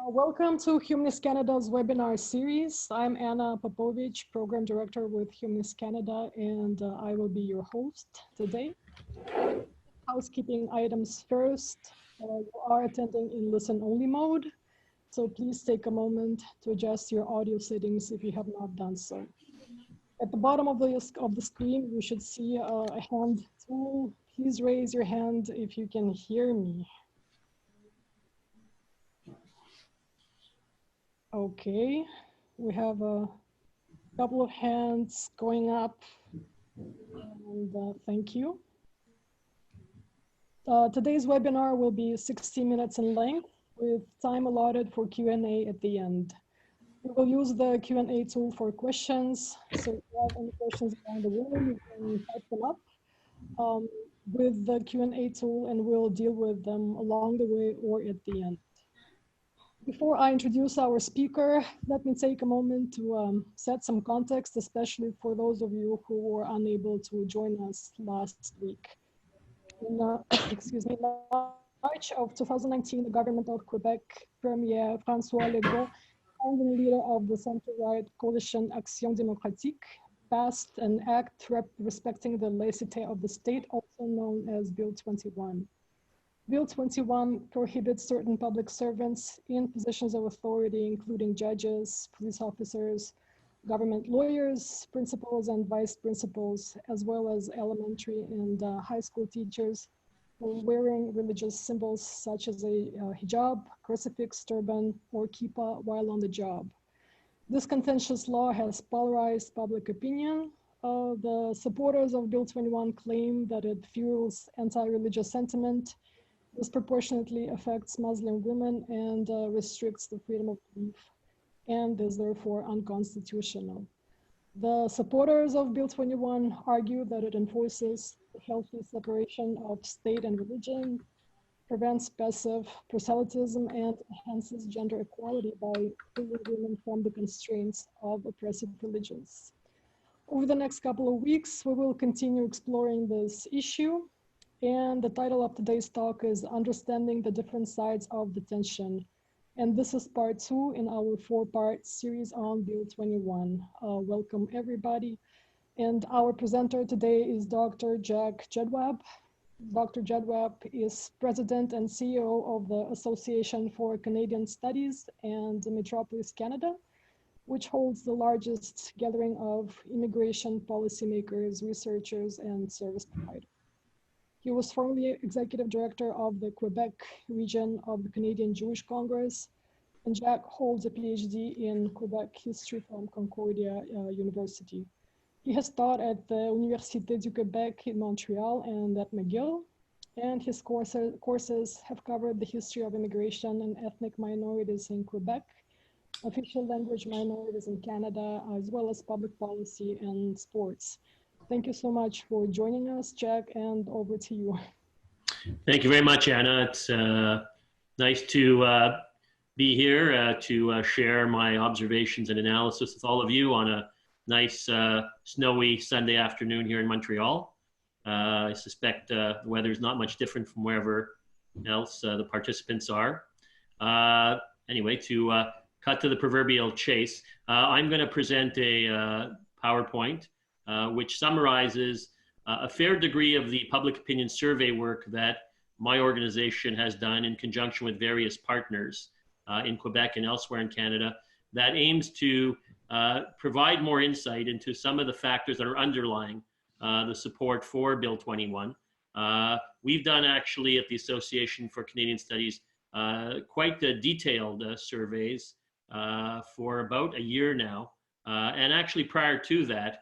Welcome to Humanist Canada's webinar series. I'm Anna Popovich, Program Director with Humanist Canada, and I will be your host today. Housekeeping items first. You are attending in listen-only mode, so please take a moment to adjust your audio settings if you have not done so. At the bottom of the screen, you should see a hand tool. Please raise your hand if you can hear me. Okay, we have a couple of hands going up, and thank you. Today's webinar will be 60 minutes in length with time allotted for Q&A at the end. We will use the Q&A tool for questions. So if you have any questions along the way, you can type them up with the Q&A tool, and we'll deal with them along the way or at the end. Before I introduce our speaker, let me take a moment to set some context, especially for those of you who were unable to join us last week. In March of 2019, the government of Quebec Premier François Legault, founding leader of the center-right coalition Action Démocratique, passed an act respecting the laïcité of the state, also known as Bill 21. Bill 21 prohibits certain public servants in positions of authority, including judges, police officers, government lawyers, principals and vice principals, as well as elementary and high school teachers, from wearing religious symbols such as a hijab, crucifix, turban, or kippah while on the job. This contentious law has polarized public opinion. The supporters of Bill 21 claim that it fuels anti-religious sentiment, disproportionately affects Muslim women, and restricts the freedom of belief, and is therefore unconstitutional. The supporters of Bill 21 argue that it enforces the healthy separation of state and religion, prevents passive proselytism, and enhances gender equality by freeing women from the constraints of oppressive religions. Over the next couple of weeks, we will continue exploring this issue. And the title of today's talk is Understanding the Different Sides of the Tension. And this is part 2 in our 4-part series on Bill 21. Welcome everybody. And our presenter today is Dr. Jack Jedwab. Dr. Jedwab is President and CEO of the Association for Canadian Studies and Metropolis, Canada, which holds the largest gathering of immigration policymakers, researchers, and service providers. He was formerly executive director of the Quebec Region of the Canadian Jewish Congress, and Jack holds a Ph.D. in Quebec History from Concordia University. He has taught at the Université du Québec in Montreal and at McGill, and his courses have covered the history of immigration and ethnic minorities in Quebec, official language minorities in Canada, as well as public policy and sports. Thank you so much for joining us, Jack, and over to you. Thank you very much, Anna. It's nice to be here to share my observations and analysis with all of you on a nice snowy Sunday afternoon here in Montreal. I suspect the weather is not much different from wherever else the participants are. Anyway, to cut to the proverbial chase, I'm going to present a PowerPoint which summarizes a fair degree of the public opinion survey work that my organization has done in conjunction with various partners in Quebec and elsewhere in Canada that aims to provide more insight into some of the factors that are underlying the support for Bill 21. We've done actually at the Association for Canadian Studies quite detailed surveys for about a year now. And actually prior to that,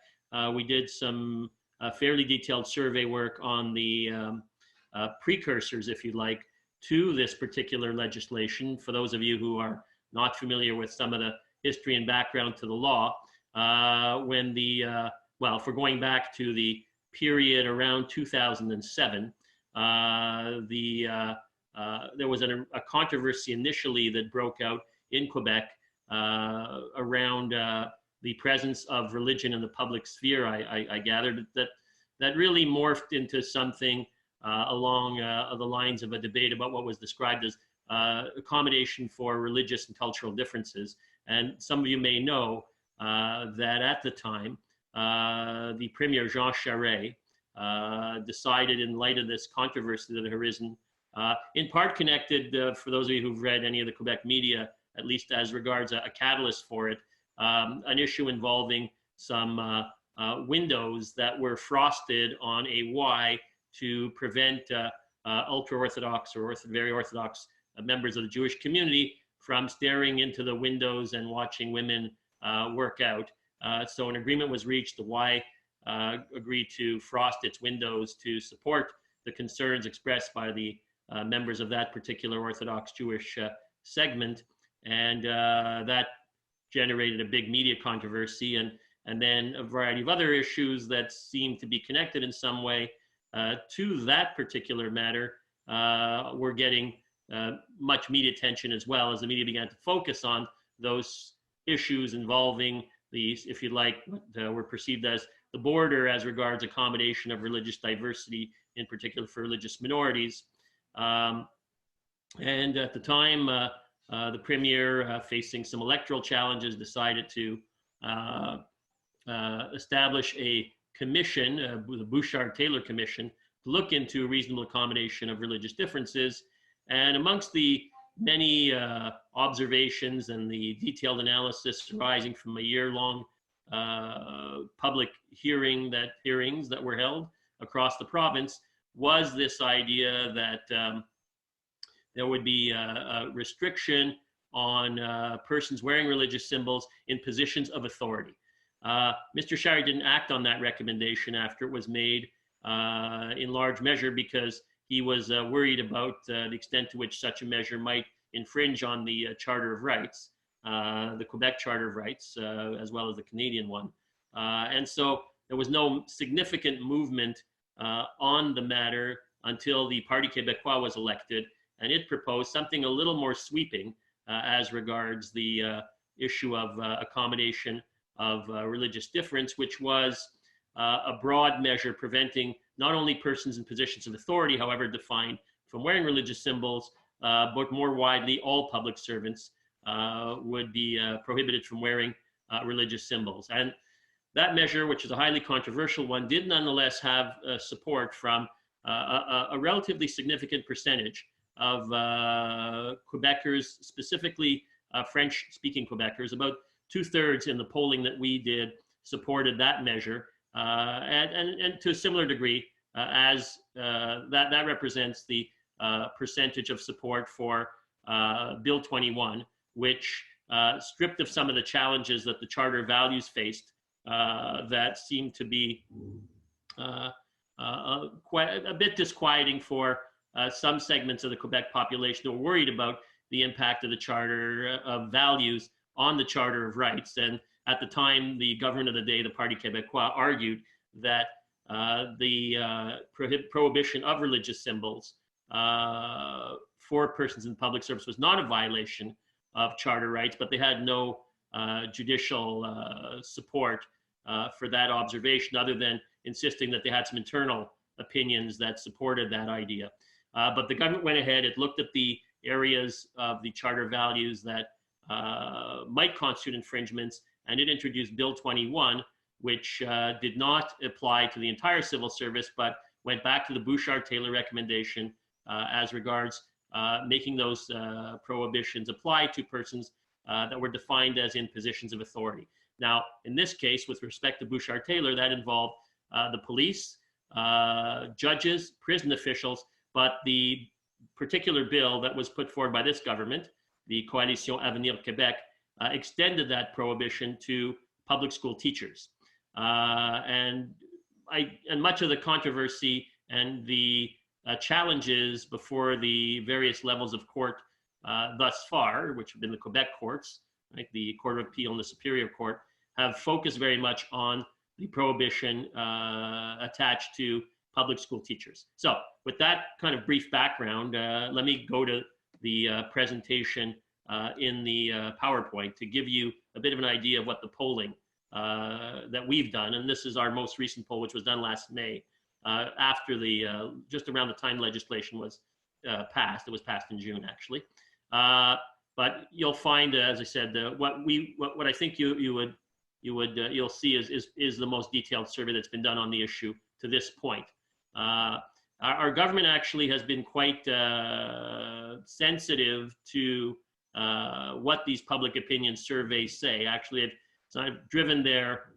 we did some fairly detailed survey work on the precursors, if you like, to this particular legislation. For those of you who are not familiar with some of the history and background to the law, when the, well, for going back to the period around 2007, there was a controversy initially that broke out in Quebec around the presence of religion in the public sphere. I gathered that really morphed into something along the lines of a debate about what was described as accommodation for religious and cultural differences. And some of you may know that at the time, the Premier Jean Charest decided, in light of this controversy that had arisen, in part connected, for those of you who've read any of the Quebec media, at least as regards a catalyst for it, an issue involving some windows that were frosted on a Y to prevent ultra-Orthodox or very Orthodox members of the Jewish community from staring into the windows and watching women work out. So an agreement was reached. The Y agreed to frost its windows to support the concerns expressed by the members of that particular Orthodox Jewish segment. And that generated a big media controversy, and then a variety of other issues that seemed to be connected in some way to that particular matter were getting much media attention, as well as the media began to focus on those issues involving these, if you like, what were perceived as the border as regards accommodation of religious diversity, in particular for religious minorities. And at the time, the Premier, facing some electoral challenges, decided to establish a commission, the Bouchard-Taylor Commission, to look into reasonable accommodation of religious differences. And amongst the many observations and the detailed analysis arising from a year-long public hearings that were held across the province was this idea that there would be a restriction on persons wearing religious symbols in positions of authority. Mr. Charest didn't act on that recommendation after it was made, in large measure because he was worried about the extent to which such a measure might infringe on the Charter of Rights, the Quebec Charter of Rights, as well as the Canadian one. And so there was no significant movement on the matter until the Parti Québécois was elected, and it proposed something a little more sweeping as regards the issue of accommodation of religious difference, which was a broad measure preventing not only persons in positions of authority, however defined, from wearing religious symbols, but more widely, all public servants would be prohibited from wearing religious symbols. And that measure, which is a highly controversial one, did nonetheless have support from a relatively significant percentage of Quebecers, specifically French-speaking Quebecers. About 2/3 in the polling that we did supported that measure, and to a similar degree, as that represents the percentage of support for Bill 21, which stripped of some of the challenges that the Charter of Values faced, that seemed to be quite a bit disquieting for some segments of the Quebec population who were worried about the impact of the Charter of Values on the Charter of Rights. And at the time, the government of the day, the Parti Québécois, argued that the prohibition of religious symbols for persons in public service was not a violation of charter rights, but they had no judicial support for that observation, other than insisting that they had some internal opinions that supported that idea. But the government went ahead, it looked at the areas of the Charter Values that might constitute infringements, and it introduced Bill 21, which did not apply to the entire civil service, but went back to the Bouchard-Taylor recommendation as regards making those prohibitions apply to persons that were defined as in positions of authority. Now, in this case, with respect to Bouchard-Taylor, that involved the police, judges, prison officials, but the particular bill that was put forward by this government, the Coalition Avenir Québec, extended that prohibition to public school teachers. And much of the controversy and the challenges before the various levels of court thus far, which have been the Quebec courts, right, the Court of Appeal and the Superior Court, have focused very much on the prohibition attached to public school teachers. So with that kind of brief background, let me go to the presentation in the PowerPoint to give you a bit of an idea of what the polling that we've done. And this is our most recent poll, which was done last May, after the, just around the time legislation was passed. It was passed in June, actually. But you'll find, as I said, what I think you'll see is the most detailed survey that's been done on the issue to this point. Our government actually has been quite sensitive to what these public opinion surveys say. Actually, I've driven their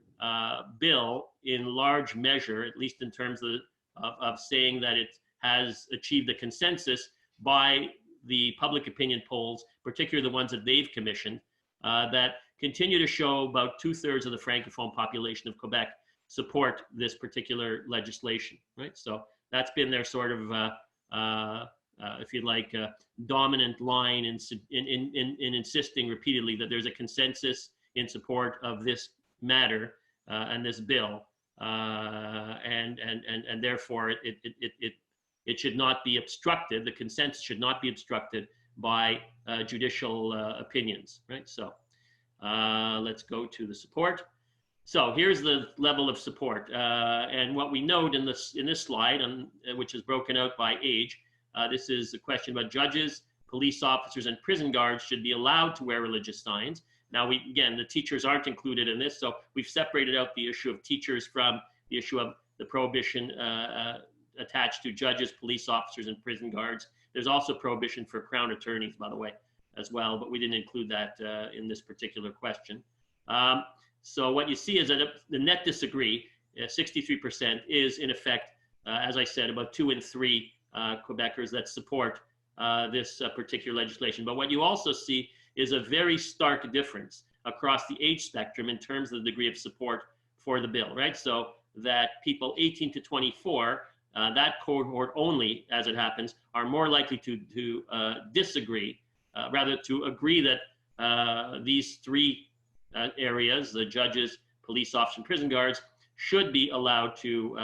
bill in large measure, at least in terms of saying that it has achieved a consensus by the public opinion polls, particularly the ones that they've commissioned, that continue to show about 2/3 of the Francophone population of Quebec support this particular legislation, right? So that's been their sort of, if you like, dominant line in insisting repeatedly that there's a consensus in support of this matter and this bill, and therefore it should not be obstructed. The consensus should not be obstructed by judicial opinions, right? So let's go to the support. So here's the level of support, and what we note in this slide, which is broken out by age. This is a question about judges, police officers, and prison guards should be allowed to wear religious signs. Now, again, the teachers aren't included in this, so we've separated out the issue of teachers from the issue of the prohibition attached to judges, police officers, and prison guards. There's also prohibition for crown attorneys, by the way, as well, but we didn't include that in this particular question. So what you see is that the net disagree, 63%, is in effect, as I said, about 2 in 3 Quebecers that support this particular legislation. But what you also see is a very stark difference across the age spectrum in terms of the degree of support for the bill, right? So that people 18 to 24, that cohort only, as it happens, are more likely to disagree, rather to agree that these 3 areas, the judges, police officers, and prison guards, should be allowed to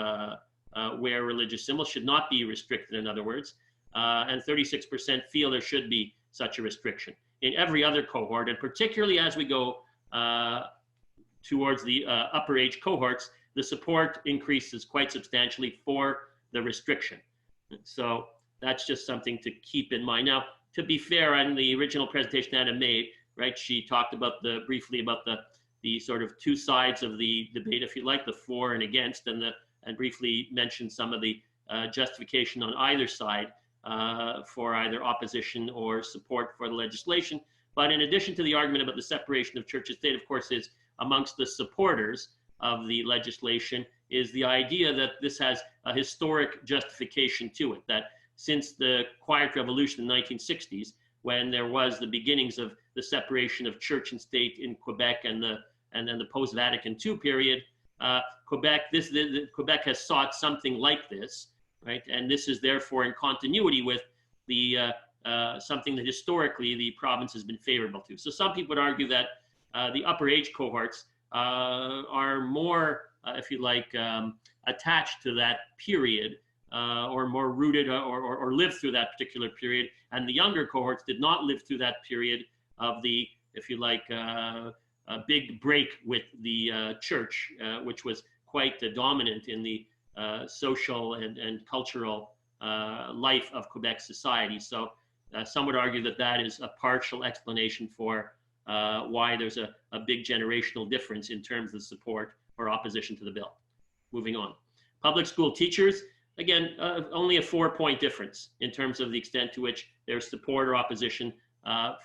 wear religious symbols, should not be restricted, in other words. And 36% feel there should be such a restriction. In every other cohort, and particularly as we go towards the upper age cohorts, the support increases quite substantially for the restriction. So that's just something to keep in mind. Now, to be fair, on the original presentation Anna made, right, she talked about briefly about the sort of 2 sides of the debate, if you like, the for and against, and briefly mentioned some of the justification on either side for either opposition or support for the legislation. But in addition to the argument about the separation of church and state, of course, is amongst the supporters of the legislation is the idea that this has a historic justification to it, that since the Quiet Revolution in the 1960s, when there was the beginnings of the separation of church and state in Quebec and then the post-Vatican II period, Quebec has sought something like this, right? And this is therefore in continuity with the something that historically the province has been favorable to. So some people would argue that the upper age cohorts are more, if you like, attached to that period, or more rooted or lived through that particular period. And the younger cohorts did not live through that period of the, if you like, a big break with the church, which was quite dominant in the social and cultural life of Quebec society. So some would argue that that is a partial explanation for why there's a big generational difference in terms of support or opposition to the bill. Moving on. Public school teachers, again, only a 4-point difference in terms of the extent to which there's support or opposition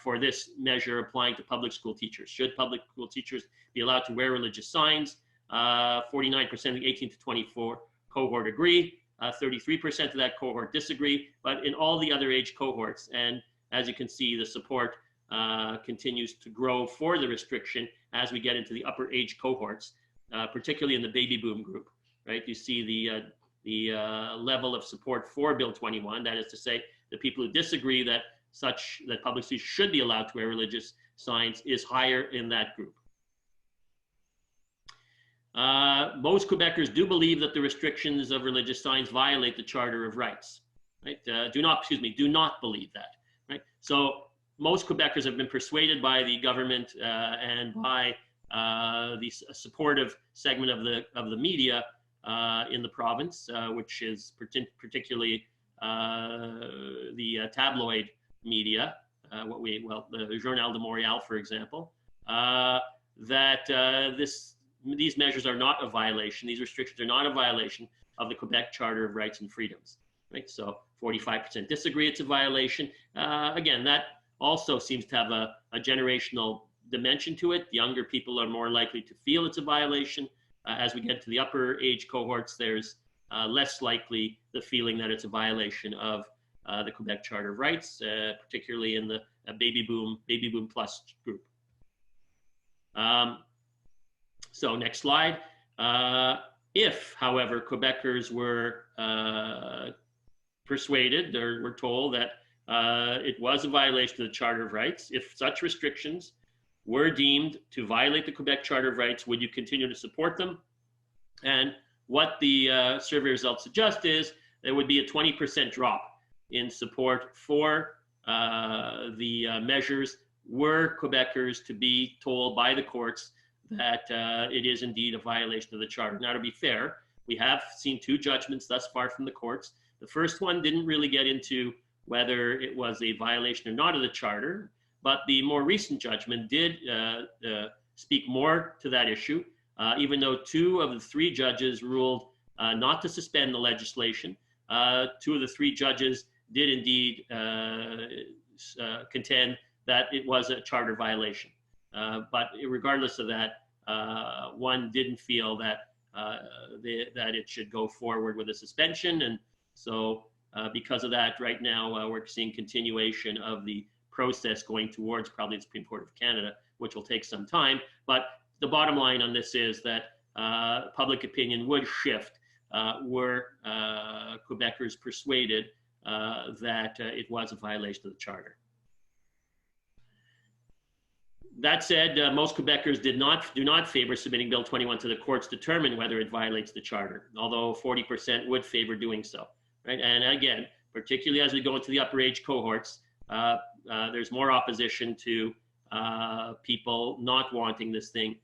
for this measure applying to public school teachers. Should public school teachers be allowed to wear religious signs? 49% of the 18 to 24 cohort agree. 33% of that cohort disagree. But in all the other age cohorts, and as you can see, the support continues to grow for the restriction as we get into the upper age cohorts, particularly in the baby boom group, right? You see the level of support for Bill 21, that is to say, the people who disagree that public schools should be allowed to wear religious signs is higher in that group. Most Quebecers do believe that the restrictions of religious signs violate the Charter of Rights, right? Do not believe that, right? So most Quebecers have been persuaded by the government and by the supportive segment of the media in the province, which is particularly tabloid media, the Journal de Montréal, for example, that these measures are not a violation. These restrictions are not a violation of the Quebec Charter of Rights and Freedoms. Right? So 45% disagree it's a violation. Again, that also seems to have a generational dimension to it. Younger people are more likely to feel it's a violation. As we get to the upper age cohorts, there's less likely the feeling that it's a violation of the Quebec Charter of Rights, particularly in the baby boom plus group. So next slide. If, however, Quebecers were persuaded or were told that it was a violation of the Charter of Rights, if such restrictions were deemed to violate the Quebec Charter of Rights, would you continue to support them? And what the survey results suggest is there would be a 20% drop in support for the measures were Quebecers to be told by the courts that it is indeed a violation of the Charter. Now, to be fair, we have seen two judgments thus far from the courts. The first one didn't really get into whether it was a violation or not of the Charter, but the more recent judgment did speak more to that issue, even though two of the three judges ruled not to suspend the legislation. Two of the three judges did indeed contend that it was a Charter violation. But regardless of that, one didn't feel that that it should go forward with a suspension. And so because of that, right now we're seeing continuation of the process going towards probably the Supreme Court of Canada, which will take some time. But the bottom line on this is that public opinion would shift were Quebecers persuaded that it was a violation of the Charter. That said, most Quebecers do not favor submitting Bill 21 to the courts to determine whether it violates the Charter, although 40% would favor doing so. Right? And again, particularly as we go into the upper age cohorts, there's more opposition to people not wanting this thing,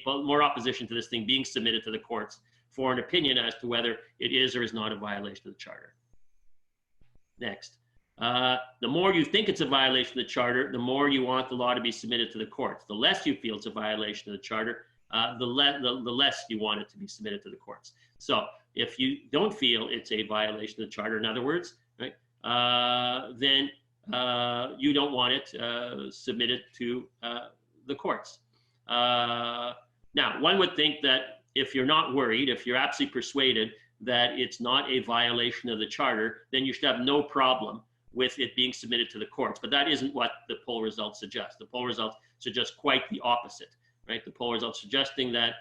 more opposition to this thing being submitted to the courts for an opinion as to whether it is or is not a violation of the Charter. Next. The more you think it's a violation of the Charter, the more you want the law to be submitted to the courts. The less you feel it's a violation of the Charter, the less you want it to be submitted to the courts. So if you don't feel it's a violation of the Charter, in other words, right, then you don't want it submitted to the courts. Now, one would think that if you're not worried, if you're absolutely persuaded that it's not a violation of the Charter, then you should have no problem with it being submitted to the courts. But that isn't what the poll results suggest. The poll results suggest quite the opposite, right? The poll results suggesting that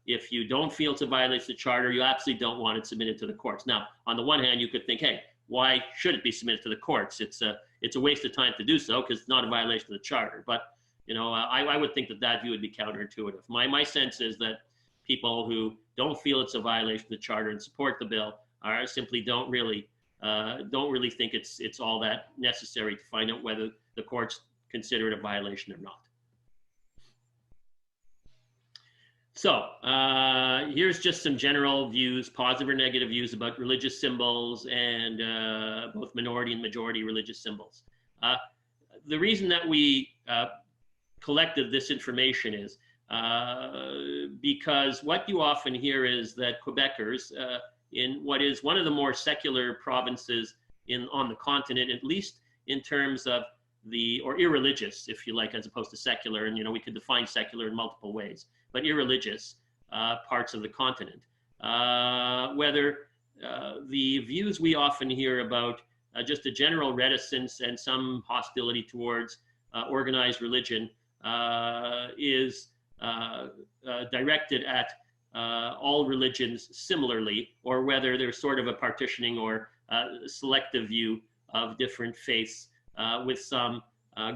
if you don't feel it's a violation of the Charter, you absolutely don't want it submitted to the courts. Now, on the one hand, you could think, hey, why should it be submitted to the courts? It's a waste of time to do so because it's not a violation of the Charter. But you know, I would think that view would be counterintuitive. My sense is that people who don't feel it's a violation of the Charter and support the bill are simply don't really think it's all that necessary to find out whether the courts consider it a violation or not. So here's just some general views, positive or negative views about religious symbols and both minority and majority religious symbols. The reason that we collected this information is because what you often hear is that Quebecers, in what is one of the more secular provinces on the continent, at least in terms of or irreligious, if you like, as opposed to secular, and you know we could define secular in multiple ways, but irreligious parts of the continent, whether the views we often hear about just a general reticence and some hostility towards organized religion is directed at all religions similarly, or whether there's sort of a partitioning or selective view of different faiths, with some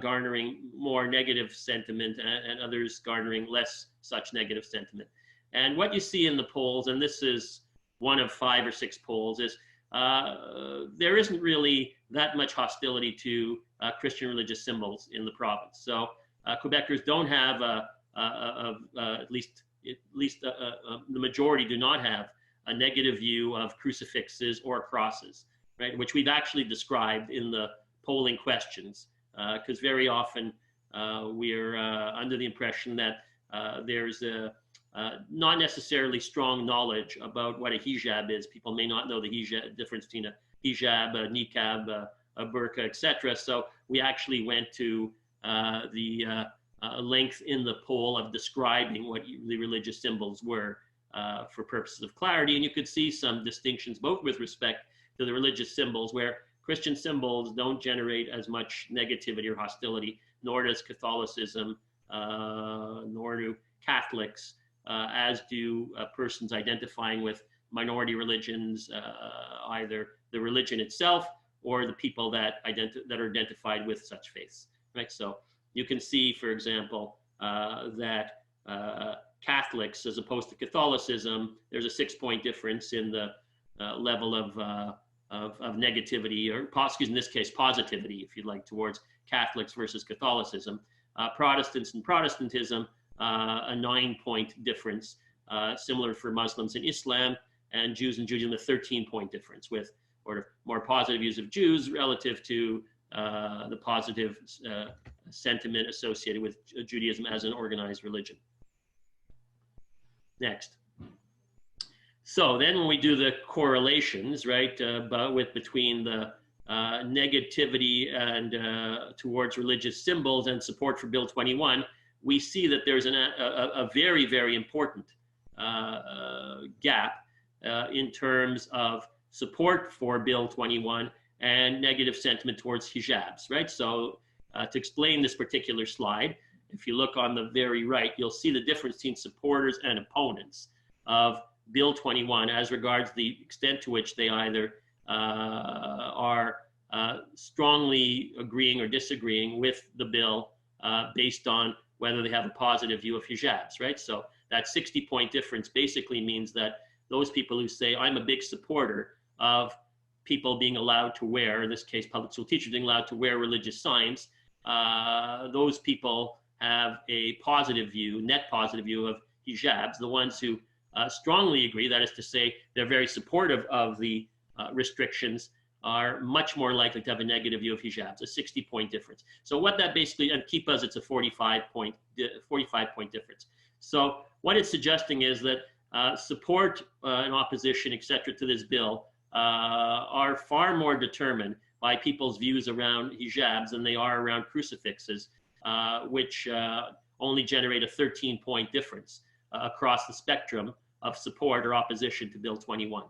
garnering more negative sentiment and others garnering less such negative sentiment. And what you see in the polls, and this is one of 5 or 6 polls, is there isn't really that much hostility to Christian religious symbols in the province. So Quebecers don't have at least the majority do not have a negative view of crucifixes or crosses, right? Which we've actually described in the polling questions, because very often we're under the impression that there's a not necessarily strong knowledge about what a hijab is. People may not know the hijab, difference between a hijab, a niqab, a burqa, etc. So we actually went to the length in the poll of describing what the religious symbols were for purposes of clarity. And you could see some distinctions, both with respect to the religious symbols, where Christian symbols don't generate as much negativity or hostility, nor does Catholicism, nor do Catholics, as do persons identifying with minority religions, either the religion itself or the people that are identified with such faiths, right? So you can see, for example, that Catholics, as opposed to Catholicism, there's a 6-point difference in the level of negativity, or in this case, positivity, if you'd like, towards Catholics versus Catholicism. Protestants and Protestantism, a 9-point difference, similar for Muslims and Islam, and Jews and Judaism, a 13-point difference, with more positive views of Jews relative to the positive sentiment associated with Judaism as an organized religion. Next. So then when we do the correlations, right, between the negativity and towards religious symbols and support for Bill 21, we see that there's a very, very important gap in terms of support for Bill 21 and negative sentiment towards hijabs, right? So to explain this particular slide, if you look on the very right, you'll see the difference between supporters and opponents of Bill 21 as regards the extent to which they either are strongly agreeing or disagreeing with the bill based on whether they have a positive view of hijabs, right? So that 60-point difference basically means that those people who say, I'm a big supporter of people being allowed to wear, in this case, public school teachers being allowed to wear religious signs, those people have a positive view, net positive view of hijabs. The ones who strongly agree, that is to say, they're very supportive of the restrictions, are much more likely to have a negative view of hijabs, a 60-point difference. So what that basically, and Kippahs, it's a 45-point difference. So what it's suggesting is that support and opposition, et cetera, to this bill are far more determined by people's views around hijabs than they are around crucifixes, which only generate a 13-point difference across the spectrum of support or opposition to Bill 21.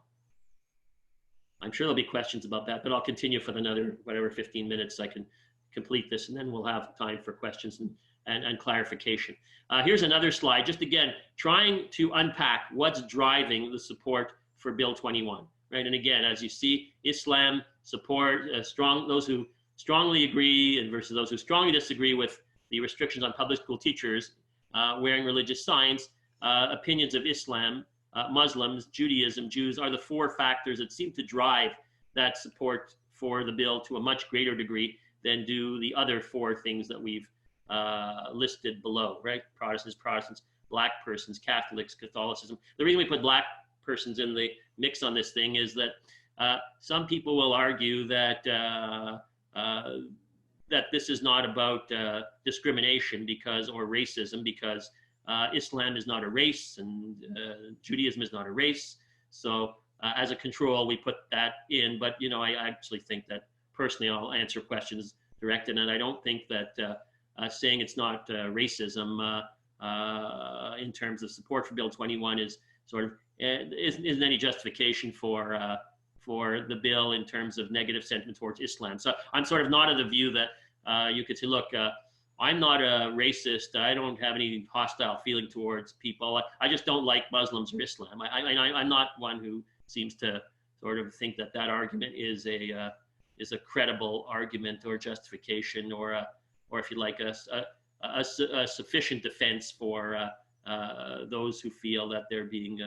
I'm sure there'll be questions about that, but I'll continue for another, 15 minutes so I can complete this, and then we'll have time for questions and clarification. Here's another slide, just again, trying to unpack what's driving the support for Bill 21, right? And again, as you see, Islam support, those who strongly agree and versus those who strongly disagree with the restrictions on public school teachers wearing religious signs, opinions of Islam, Muslims, Judaism, Jews are the 4 factors that seem to drive that support for the bill to a much greater degree than do the other 4 things that we've listed below, right? Protestants, Black persons, Catholics, Catholicism. The reason we put Black persons in the mix on this thing is that some people will argue that that this is not about discrimination or racism because Islam is not a race and Judaism is not a race. So as a control, we put that in. But, you know, I actually think that personally I'll answer questions directed. And I don't think that saying it's not racism in terms of support for Bill 21 is sort of isn't any justification for the bill in terms of negative sentiment towards Islam. So I'm sort of not of the view that you could say, look, I'm not a racist. I don't have any hostile feeling towards people. I just don't like Muslims or Islam. I'm not one who seems to sort of think that that argument is a credible argument or justification or if you like a sufficient defense for those who feel that they're being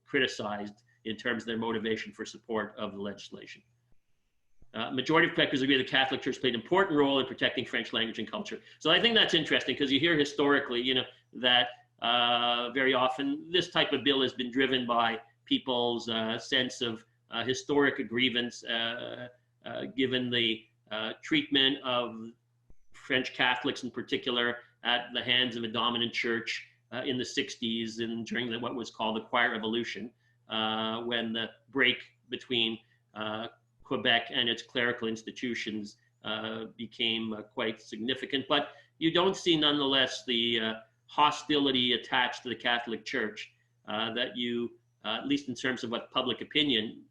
criticized in terms of their motivation for support of the legislation. Majority of Quebecers agree the Catholic Church played an important role in protecting French language and culture. So I think that's interesting because you hear historically, you know, that very often this type of bill has been driven by people's sense of historic grievance, given the treatment of French Catholics in particular at the hands of a dominant church in the 60s and during what was called the Quiet Revolution, when the break between Quebec and its clerical institutions became quite significant. But you don't see nonetheless the hostility attached to the Catholic Church that you, at least in terms of what public opinion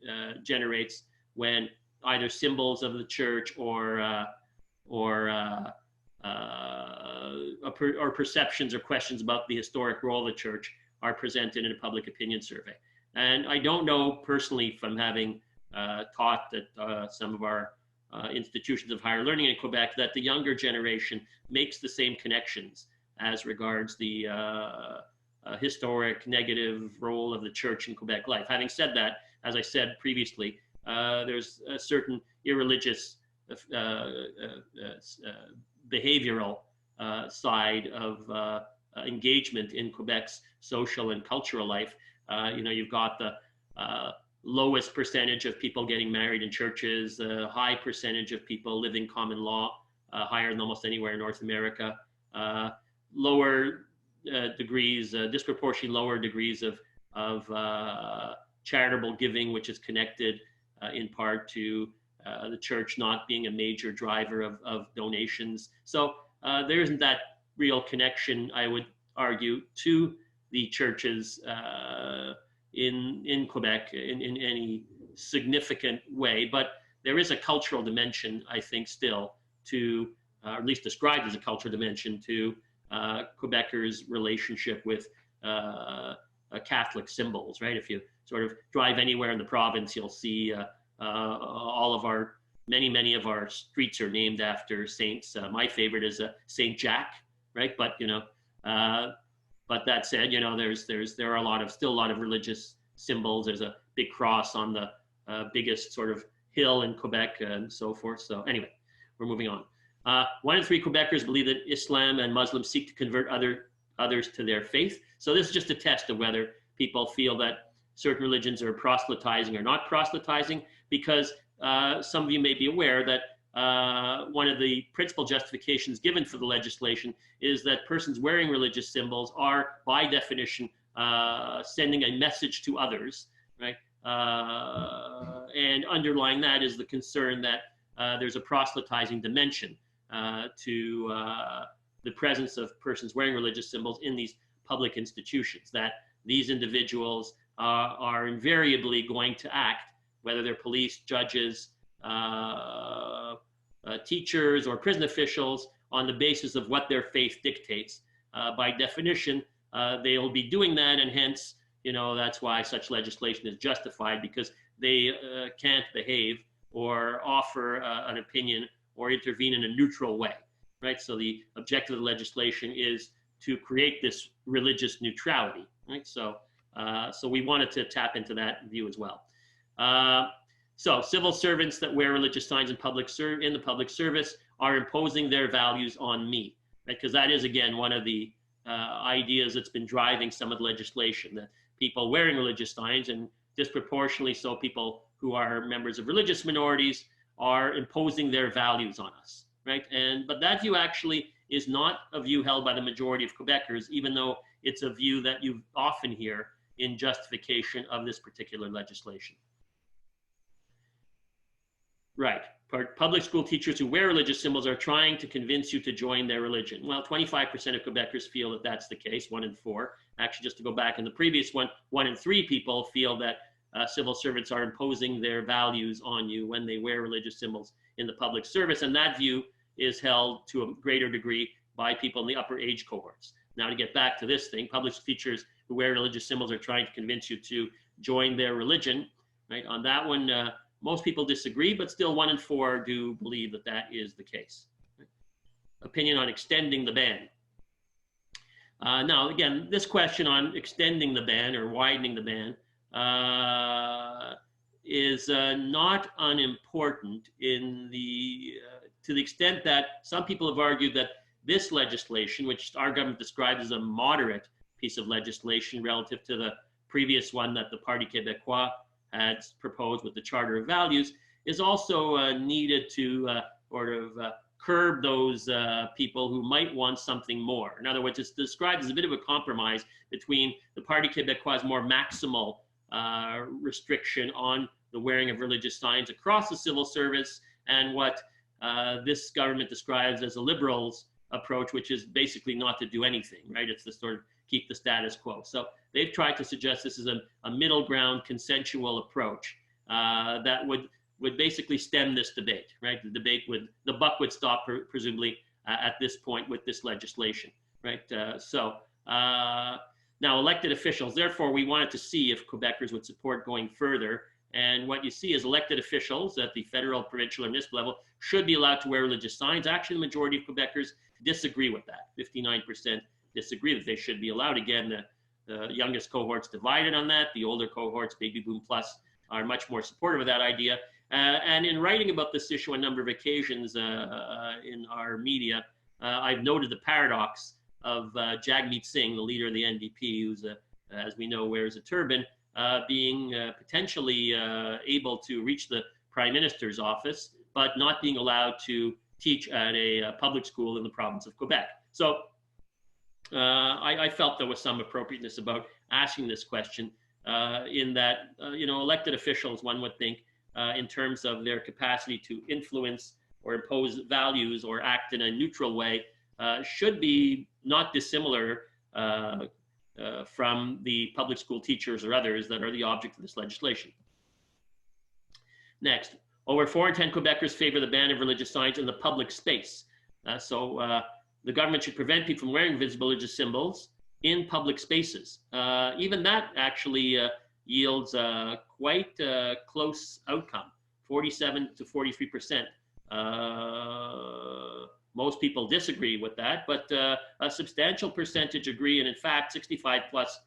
generates when either symbols of the church or perceptions or questions about the historic role of the church are presented in a public opinion survey. And I don't know personally from having taught at some of our institutions of higher learning in Quebec that the younger generation makes the same connections as regards the historic negative role of the church in Quebec life. Having said that, as I said previously, there's a certain irreligious behavioral side of engagement in Quebec's social and cultural life. You've got the lowest percentage of people getting married in churches, a high percentage of people living common law, higher than almost anywhere in North America, lower degrees, disproportionately lower degrees of charitable giving, which is connected in part to the church not being a major driver of donations. So there isn't that real connection, I would argue, to the churches in Quebec in any significant way. But there is a cultural dimension, I think, still to, or at least described as a cultural dimension to Quebecers' relationship with Catholic symbols, right? If you sort of drive anywhere in the province, you'll see all of our, many of our streets are named after saints. My favorite is Saint Jack, right? But, but that said, there are still a lot of religious symbols. There's a big cross on the biggest sort of hill in Quebec and so forth. So anyway, we're moving on. 1 in 3 Quebecers believe that Islam and Muslims seek to convert others to their faith. So this is just a test of whether people feel that certain religions are proselytizing or not proselytizing, because some of you may be aware that one of the principal justifications given for the legislation is that persons wearing religious symbols are, by definition, sending a message to others, right? And underlying that is the concern that there's a proselytizing dimension to the presence of persons wearing religious symbols in these public institutions, that these individuals are invariably going to act, whether they're police, judges, teachers, or prison officials, on the basis of what their faith dictates. By definition, they will be doing that, and hence, that's why such legislation is justified, because they can't behave or offer an opinion or intervene in a neutral way, right? So the objective of the legislation is to create this religious neutrality, right? So we wanted to tap into that view as well. So civil servants that wear religious signs in the public service are imposing their values on me, right? Because that is, again, one of the ideas that's been driving some of the legislation, that people wearing religious signs, and disproportionately so people who are members of religious minorities, are imposing their values on us, right? But that view actually is not a view held by the majority of Quebecers, even though it's a view that you often hear in justification of this particular legislation. Right. Public school teachers who wear religious symbols are trying to convince you to join their religion. Well, 25% of Quebecers feel that that's the case, 1 in 4. Actually, just to go back in the previous one, 1 in 3 people feel that civil servants are imposing their values on you when they wear religious symbols in the public service. And that view is held to a greater degree by people in the upper age cohorts. Now, to get back to this thing, public teachers who wear religious symbols are trying to convince you to join their religion, right? On that one, most people disagree, but still 1 in 4 do believe that that is the case. Opinion on extending the ban. Now, again, this question on extending the ban or widening the ban is not unimportant in to the extent that some people have argued that this legislation, which our government describes as a moderate piece of legislation relative to the previous one that the Parti Québécois had proposed with the Charter of Values, is also needed to curb those people who might want something more. In other words, it's described as a bit of a compromise between the Parti Québécois' more maximal restriction on the wearing of religious signs across the civil service and what this government describes as a liberals approach, which is basically not to do anything, right? It's to sort of keep the status quo. So they've tried to suggest this is a middle ground consensual approach that would basically stem this debate, right? The buck would stop presumably at this point with this legislation, right? Now elected officials, therefore we wanted to see if Quebecers would support going further. And what you see is elected officials at the federal, provincial, or municipal level should be allowed to wear religious signs. Actually, the majority of Quebecers disagree with that. 59% disagree that they should be allowed. Again, the youngest cohort's divided on that. The older cohorts, Baby Boom Plus, are much more supportive of that idea. And in writing about this issue on a number of occasions in our media, I've noted the paradox of Jagmeet Singh, the leader of the NDP, who's, as we know, wears a turban, being potentially able to reach the Prime Minister's office, but not being allowed to teach at a public school in the province of Quebec. So I felt there was some appropriateness about asking this question in that, elected officials, one would think, in terms of their capacity to influence or impose values or act in a neutral way, should be not dissimilar from the public school teachers or others that are the object of this legislation. Next, over 4 in 10 Quebecers favor the ban of religious signs in the public space. So the government should prevent people from wearing visible religious symbols in public spaces. Even that actually yields quite a close outcome, 47 to 43%. Most people disagree with that, but a substantial percentage agree, and in fact, 65 plus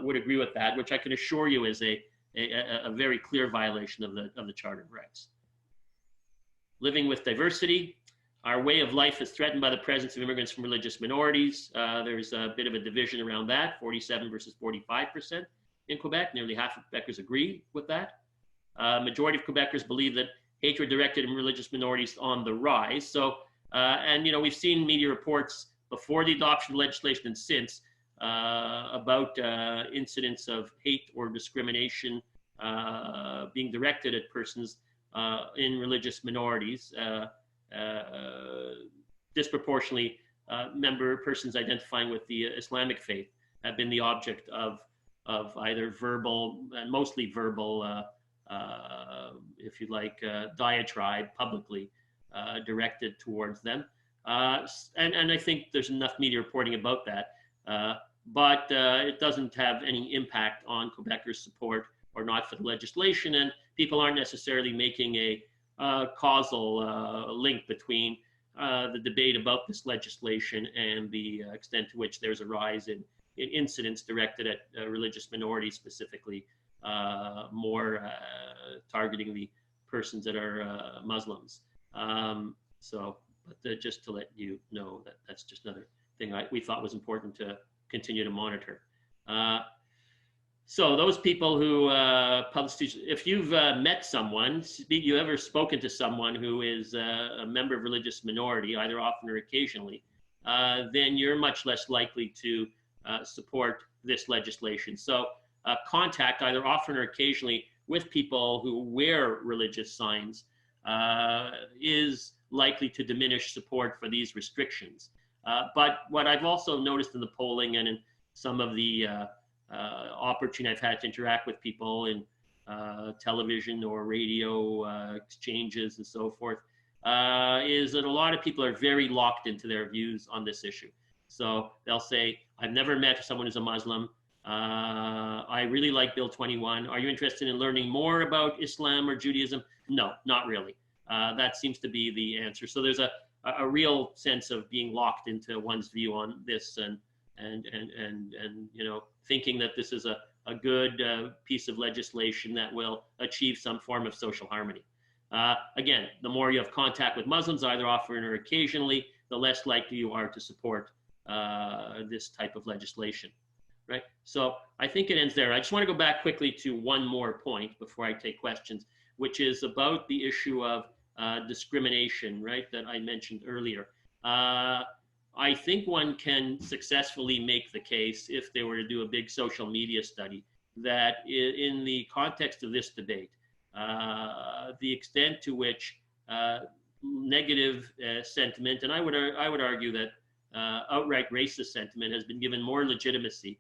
would agree with that, which I can assure you is a very clear violation of the Charter of Rights. Living with diversity. Our way of life is threatened by the presence of immigrants from religious minorities. There's a bit of a division around that, 47 versus 45% in Quebec. Nearly half of Quebecers agree with that. Majority of Quebecers believe that hatred directed at religious minorities is on the rise. So, we've seen media reports before the adoption of legislation and since about incidents of hate or discrimination being directed at persons in religious minorities. Disproportionately, persons identifying with the Islamic faith have been the object of either verbal and mostly verbal, if you like, diatribe publicly directed towards them. And I think there's enough media reporting about that, but it doesn't have any impact on Quebecers' support or not for the legislation, and people aren't necessarily making a causal link between the debate about this legislation and the extent to which there's a rise in incidents directed at religious minorities, specifically more targeting the persons that are Muslims. But just to let you know that that's just another thing we thought was important to continue to monitor. So those people who if you've met someone, you ever spoken to someone who is a member of religious minority, either often or occasionally, then you're much less likely to support this legislation. So contact either often or occasionally with people who wear religious signs is likely to diminish support for these restrictions. But what I've also noticed in the polling and in some of the opportunity I've had to interact with people in television or radio exchanges and so forth, is that a lot of people are very locked into their views on this issue. So they'll say, I've never met someone who's a Muslim. I really like Bill 21. Are you interested in learning more about Islam or Judaism? No, not really. That seems to be the answer. So there's a real sense of being locked into one's view on this and thinking that this is a good piece of legislation that will achieve some form of social harmony. Again, the more you have contact with Muslims, either often or occasionally, the less likely you are to support this type of legislation. right? So I think it ends there. I just want to go back quickly to one more point before I take questions, which is about the issue of discrimination, right, that I mentioned earlier. I think one can successfully make the case, if they were to do a big social media study, that in the context of this debate, the extent to which negative sentiment, and I would argue that outright racist sentiment has been given more legitimacy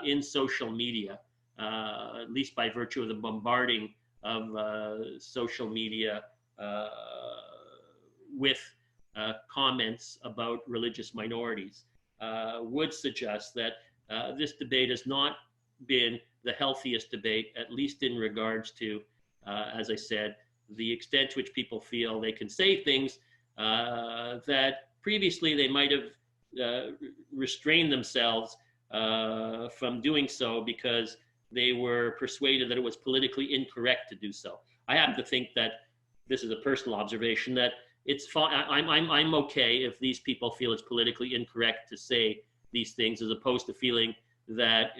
in social media, at least by virtue of the bombarding of social media with comments about religious minorities, would suggest that this debate has not been the healthiest debate, at least in regards to, as I said, the extent to which people feel they can say things that previously they might have restrained themselves from doing so because they were persuaded that it was politically incorrect to do so. I happen to think that, this is a personal observation, that it's fine. I'm okay if these people feel it's politically incorrect to say these things, as opposed to feeling that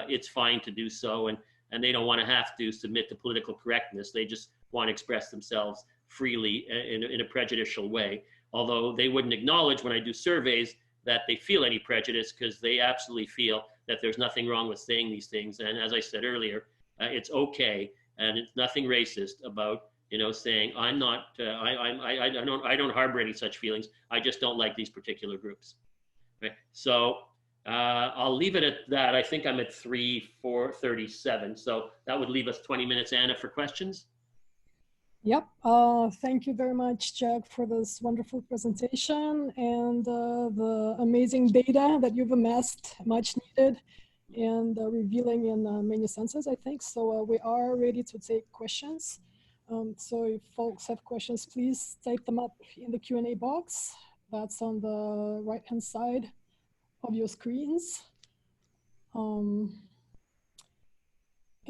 it's fine to do so, and they don't want to have to submit to political correctness. They just want to express themselves freely in a prejudicial way. Although they wouldn't acknowledge when I do surveys that they feel any prejudice, because they absolutely feel that there's nothing wrong with saying these things. And as I said earlier, it's okay, and it's nothing racist about saying I don't harbor any such feelings. I just don't like these particular groups. Right. So I'll leave it at that. I think I'm at 4:37. So that would leave us 20 minutes, Anna, for questions. Yep. Thank you very much, Jack, for this wonderful presentation and the amazing data that you've amassed, much needed and revealing in many senses, I think. So we are ready to take questions. So if folks have questions, please type them up in the Q&A box. That's on the right-hand side of your screens.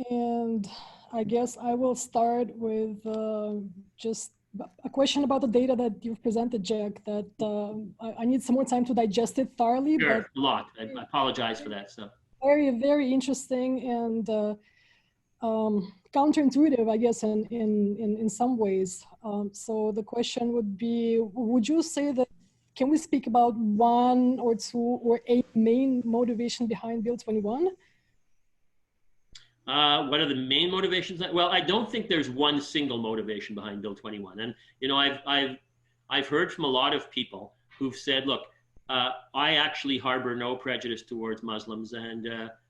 And I guess I will start with just a question about the data that you've presented, Jack, that I need some more time to digest it thoroughly. Sure, but a lot. I apologize for that. So very, very interesting and counterintuitive, I guess, in some ways. So the question would be, would you say that, can we speak about one or two or a main motivation behind Bill 21? What are the main motivations? Well, I don't think there's one single motivation behind Bill 21. And, I've heard from a lot of people who've said, look, I actually harbor no prejudice towards Muslims. And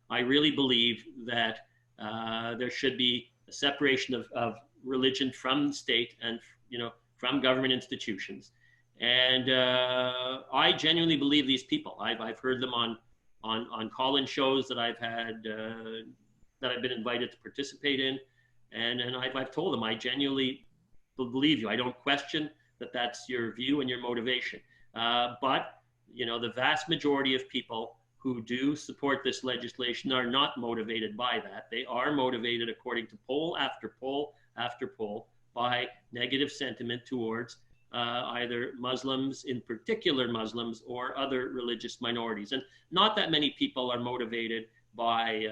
I really believe that there should be a separation of religion from the state and, from government institutions. And I genuinely believe these people. I've heard them on call-in shows that I've had, that I've been invited to participate in. And I've told them, I genuinely believe you. I don't question that that's your view and your motivation. But, the vast majority of people who do support this legislation are not motivated by that. They are motivated, according to poll after poll after poll, by negative sentiment towards either Muslims, in particular Muslims, or other religious minorities. And not that many people are motivated by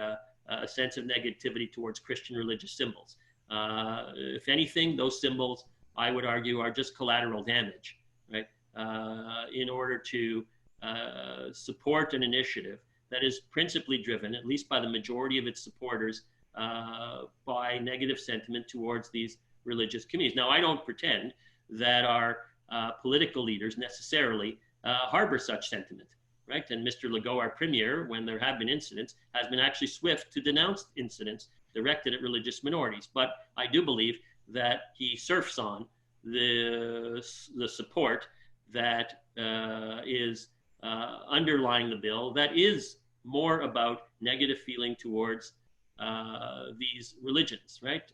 a sense of negativity towards Christian religious symbols. If anything, those symbols, I would argue, are just collateral damage, right? In order to support an initiative that is principally driven, at least by the majority of its supporters, by negative sentiment towards these religious communities. Now, I don't pretend that our political leaders necessarily harbor such sentiment, right? And Mr. Legault, our premier, when there have been incidents, has been actually swift to denounce incidents directed at religious minorities. But I do believe that he surfs on the support that is underlying the bill, that is more about negative feeling towards these religions, right?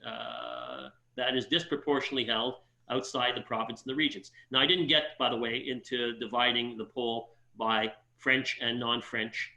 That is disproportionately held outside the province and the regions. Now, I didn't get, by the way, into dividing the poll by French and non-French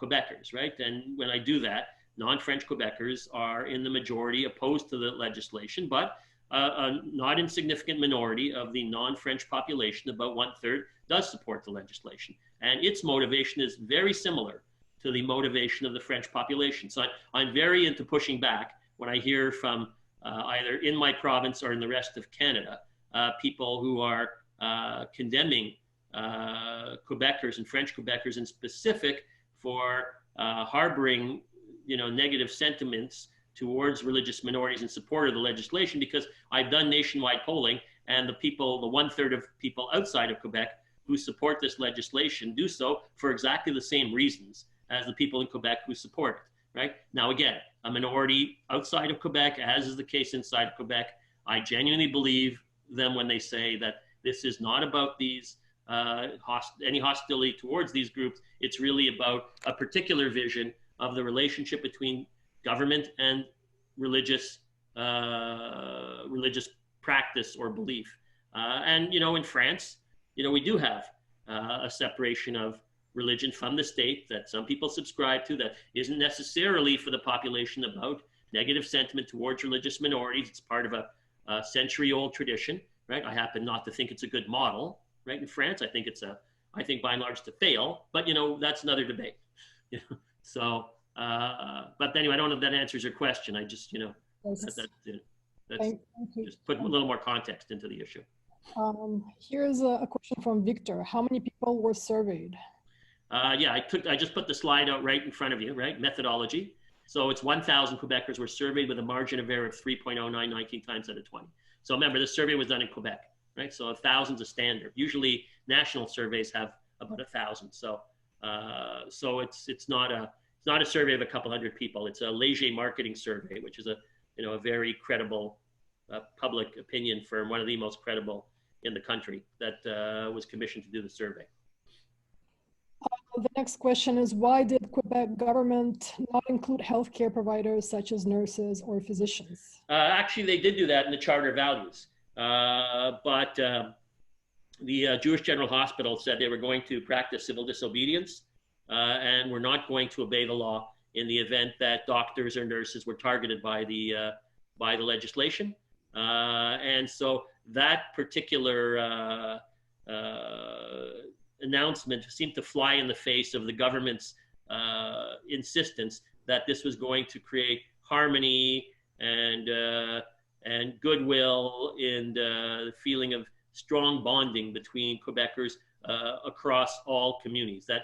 Quebecers, right? And when I do that, non-French Quebecers are in the majority opposed to the legislation, but a not insignificant minority of the non-French population, about 1/3, does support the legislation. And its motivation is very similar to the motivation of the French population. So I'm very into pushing back when I hear from either in my province or in the rest of Canada, people who are condemning Quebecers and French Quebecers in specific for harboring, negative sentiments towards religious minorities in support of the legislation, because I've done nationwide polling, and the 1/3 of people outside of Quebec who support this legislation do so for exactly the same reasons as the people in Quebec who support it, right? Now, again, a minority outside of Quebec, as is the case inside of Quebec, I genuinely believe them when they say that this is not about these any hostility towards these groups. It's really about a particular vision of the relationship between government and religious practice or belief. And in France, we do have a separation of religion from the state that some people subscribe to, that isn't necessarily for the population about negative sentiment towards religious minorities. It's part of a century-old tradition, right? I happen not to think it's a good model, right? In France, I think by and large to fail, but that's another debate. So, but anyway, I don't know if that answers your question. I just, Yes. that's just put a little more context into the issue. Here's a question from Victor. How many people were surveyed? Yeah, I just put the slide out right in front of you, right? Methodology. So it's 1,000 Quebecers were surveyed with a margin of error of 3.09, 19 times out of 20. So remember, this survey was done in Quebec, right? So 1,000's a standard. Usually national surveys have about 1,000. So it's not a survey of a couple hundred people. It's a léger marketing survey, which is a very credible public opinion firm, one of the most credible in the country, that was commissioned to do the survey. The next question is, why did Quebec government not include healthcare providers such as nurses or physicians? Actually, they did do that in the Charter Values, but the Jewish General Hospital said they were going to practice civil disobedience and were not going to obey the law in the event that doctors or nurses were targeted by the legislation. And so that particular announcement seemed to fly in the face of the government's insistence that this was going to create harmony and goodwill and the feeling of strong bonding between Quebecers across all communities. That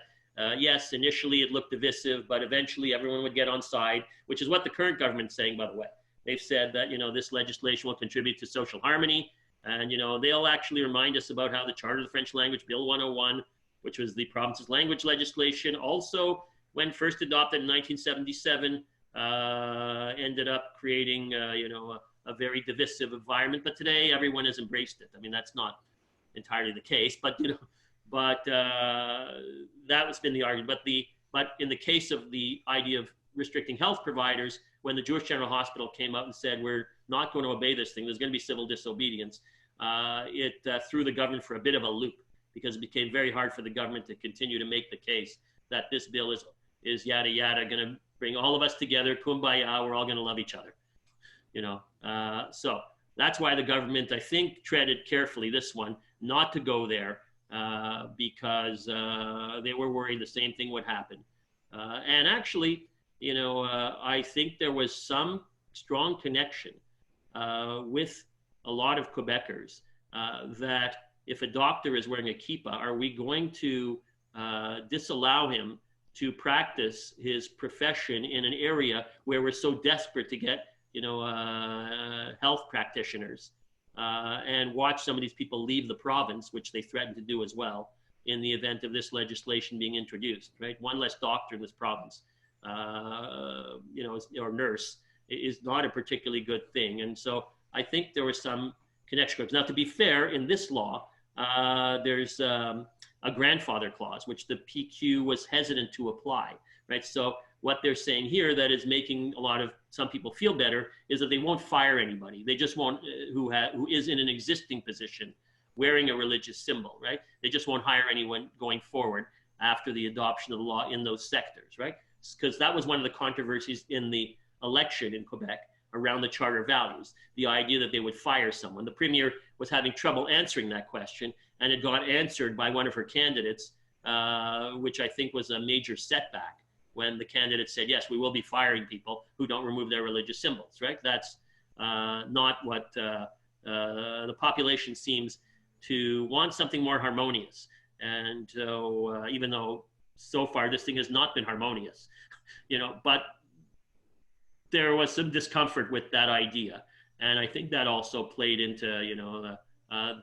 yes, initially it looked divisive, but eventually everyone would get on side, which is what the current government's saying, by the way. They've said that this legislation will contribute to social harmony. And, they'll actually remind us about how the Charter of the French Language, Bill 101, which was the province's language legislation, also, when first adopted in 1977, ended up creating, a very divisive environment. But today, everyone has embraced it. I mean, that's not entirely the case, but, that has been the argument. But in the case of the idea of restricting health providers, when the Jewish General Hospital came out and said, we're not going to obey this thing, there's going to be civil disobedience, it threw the government for a bit of a loop, because it became very hard for the government to continue to make the case that this bill is yada yada, going to bring all of us together, kumbaya, we're all going to love each other. So that's why the government, I think, treaded carefully this one, not to go there, because they were worried the same thing would happen. And actually, I think there was some strong connection with a lot of Quebecers that if a doctor is wearing a kippah, are we going to disallow him to practice his profession in an area where we're so desperate to get, health practitioners, and watch some of these people leave the province, which they threatened to do as well in the event of this legislation being introduced, right? One less doctor in this province, or nurse is not a particularly good thing. And so I think there was some connection. Now, to be fair, in this law, there's a grandfather clause, which the PQ was hesitant to apply, right? So what they're saying here that is making some people feel better is that they won't fire anybody. They just won't, who is in an existing position wearing a religious symbol, right? They just won't hire anyone going forward after the adoption of the law in those sectors, right? Because that was one of the controversies in the election in Quebec around the Charter Values, the idea that they would fire someone. The Premier was having trouble answering that question, and it got answered by one of her candidates, which I think was a major setback when the candidate said, yes, we will be firing people who don't remove their religious symbols, right? That's not what the population seems to want, something more harmonious. And so even though so far this thing has not been harmonious, but there was some discomfort with that idea. And I think that also played into,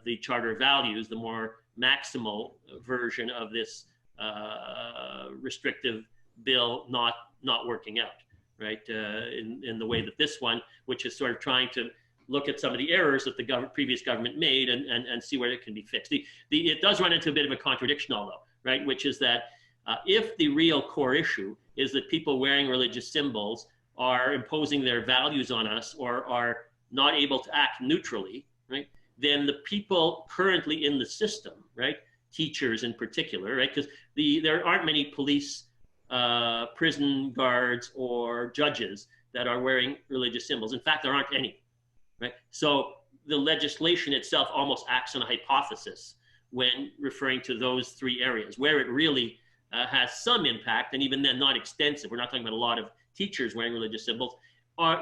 the Charter values, the more maximal version of this restrictive bill not working out, right? In the way that this one, which is sort of trying to look at some of the errors that the previous government made and see where it can be fixed. It does run into a bit of a contradiction, although, right? Which is that if the real core issue is that people wearing religious symbols are imposing their values on us or are not able to act neutrally, right? Then the people currently in the system, right? Teachers in particular, right? Because there aren't many police, prison guards, or judges that are wearing religious symbols. In fact, there aren't any, right? So the legislation itself almost acts on a hypothesis when referring to those three areas. Where it really has some impact, and even then not extensive, we're not talking about a lot of teachers wearing religious symbols,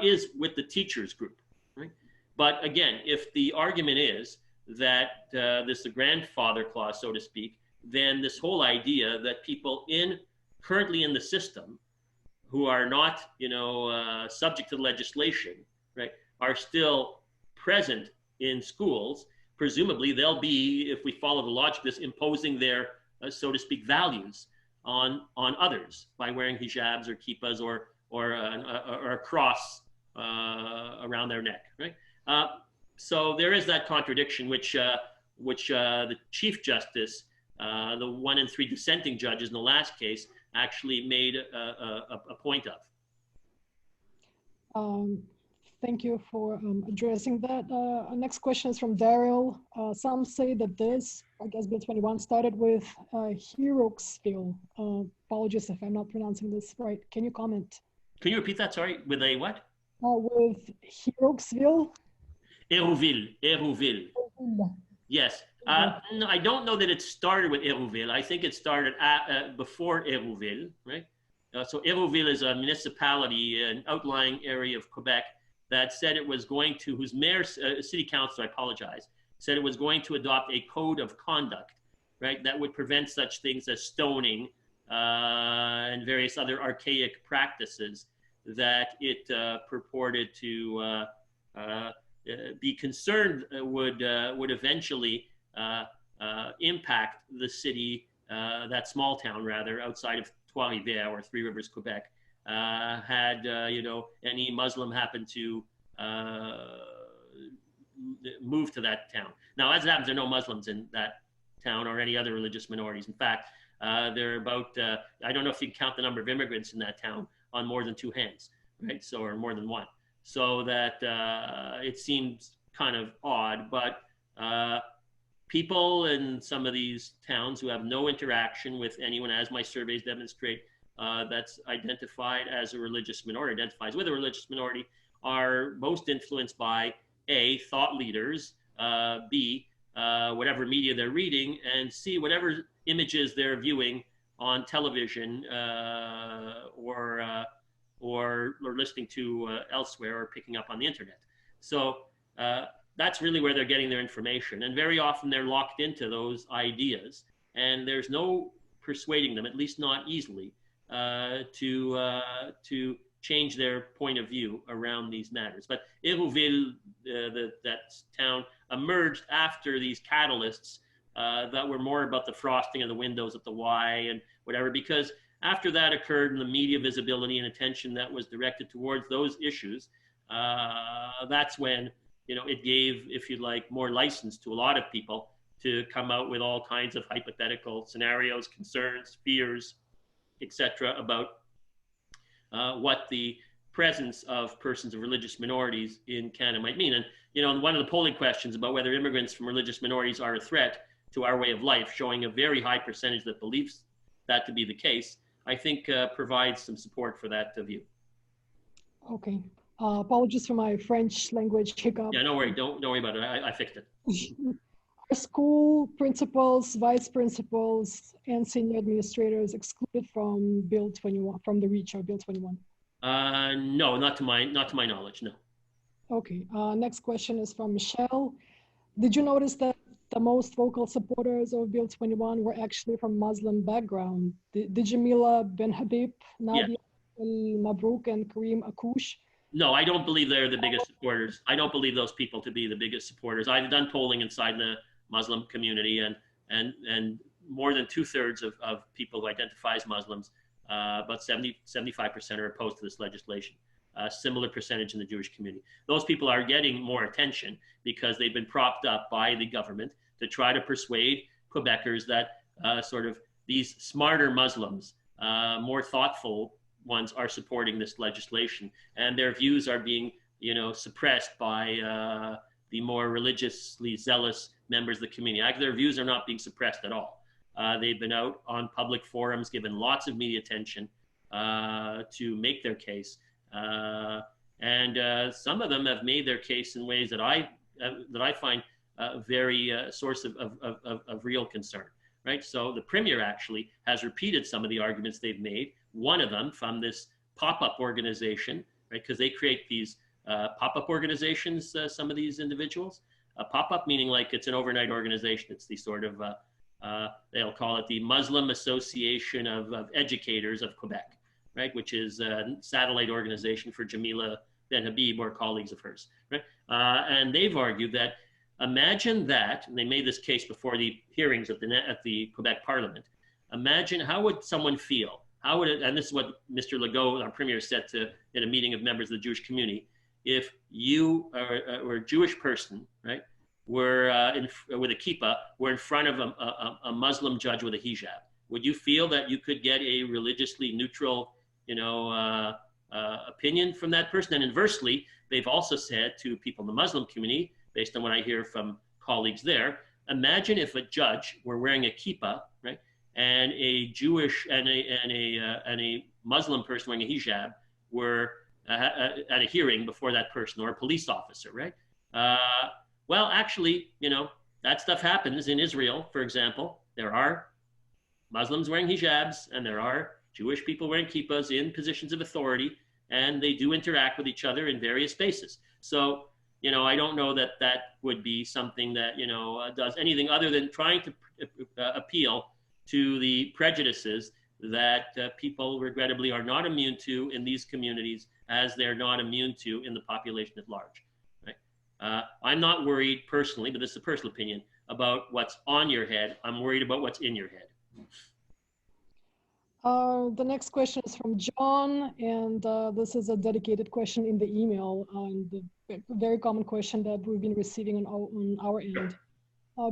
is with the teachers group, right? But again, if the argument is that this is the grandfather clause, so to speak, then this whole idea that people currently in the system who are not, subject to the legislation, right, are still present in schools, presumably they'll be, if we follow the logic of this, imposing their, so to speak, values on others by wearing hijabs or kippas or a cross around their neck, right? So there is that contradiction, which the Chief Justice, the 1 in 3 dissenting judges in the last case, actually made a point of. Thank you for addressing that. Next question is from Daryl. Some say that this, I guess, Bill 21 started with Heroesville. Apologies if I'm not pronouncing this right. Can you comment? Can you repeat that? Sorry, with a what? With Heroesville. Hérouville. Yes. No, I don't know that it started with Hérouville. I think it started before Hérouville, right? So Hérouville is a municipality, an outlying area of Quebec that said it was going to, whose mayor, city council, I apologize, said it was going to adopt a code of conduct, right, that would prevent such things as stoning and various other archaic practices that it purported to be concerned would eventually impact the city, that small town rather, outside of Trois-Rivières or Three Rivers, Quebec, had any Muslim happen to move to that town. Now, as it happens, there are no Muslims in that town or any other religious minorities. In fact, there are about, I don't know if you can count the number of immigrants in that town on more than 2 hands, right? So, or more than one. So that it seems kind of odd, but people in some of these towns who have no interaction with anyone, as my surveys demonstrate, that's identified as a religious minority, identifies with a religious minority, are most influenced by A, thought leaders, B, whatever media they're reading, and C, whatever images they're viewing on television or listening to elsewhere or picking up on the internet. So that's really where they're getting their information. And very often they're locked into those ideas, and there's no persuading them, at least not easily, to change their point of view around these matters. But Hérouville, that town, emerged after these catalysts that were more about the frosting of the windows at the Y and whatever, because after that occurred and the media visibility and attention that was directed towards those issues, that's when it gave, if you like, more license to a lot of people to come out with all kinds of hypothetical scenarios, concerns, fears, etc., about what the presence of persons of religious minorities in Canada might mean. And one of the polling questions about whether immigrants from religious minorities are a threat to our way of life, showing a very high percentage that believes that to be the case, I think provides some support for that view. Okay. Apologies for my French language hiccup. Yeah, no worry. Don't worry about it. I fixed it. Are school principals, vice principals, and senior administrators excluded from Bill 21, from the reach of Bill 21? No, not to my knowledge. No. Okay. Next question is from Michelle. Did you notice that the most vocal supporters of Bill 21 were actually from Muslim background? Did Jamila Ben Habib, Nadia El Mabrouk, and Kareem Akouche? No, I don't believe they're the biggest supporters. I don't believe those people to be the biggest supporters. I've done polling inside the Muslim community, and more than 2/3 of people who identify as Muslims, about 75% are opposed to this legislation. Similar percentage in the Jewish community. Those people are getting more attention because they've been propped up by the government to try to persuade Quebecers that sort of these smarter Muslims, more thoughtful ones, are supporting this legislation, and their views are being, suppressed by the more religiously zealous members of the community. Their views are not being suppressed at all. They've been out on public forums, given lots of media attention to make their case. And some of them have made their case in ways that I find very source of real concern, right? So the Premier actually has repeated some of the arguments they've made. One of them from this pop-up organization, right? Because they create these pop-up organizations, some of these individuals. Pop-up meaning like it's an overnight organization. It's the sort of, they'll call it the Muslim Association of Educators of Quebec, right, which is a satellite organization for Jamila Ben Habib or colleagues of hers, right? And they've argued that, imagine that, and they made this case before the hearings at the Quebec Parliament. Imagine how would someone feel? How would it, and this is what Mr. Legault, our Premier, said in a meeting of members of the Jewish community, if you were a Jewish person, right, were with a kippah, were in front of a Muslim judge with a hijab, would you feel that you could get a religiously neutral opinion from that person? And inversely, they've also said to people in the Muslim community, based on what I hear from colleagues there, imagine if a judge were wearing a kippah, right, and a Jewish and a Muslim person wearing a hijab were at a hearing before that person, or a police officer, right? Well, actually, that stuff happens in Israel, for example. There are Muslims wearing hijabs, and there are Jewish people wearing kippahs in positions of authority, and they do interact with each other in various spaces. So, I don't know that would be something that, does anything other than trying to appeal to the prejudices that people regrettably are not immune to in these communities, as they're not immune to in the population at large. Right? I'm not worried personally, but this is a personal opinion, about what's on your head. I'm worried about what's in your head. The next question is from John, and this is a dedicated question in the email, and a very common question that we've been receiving on our end.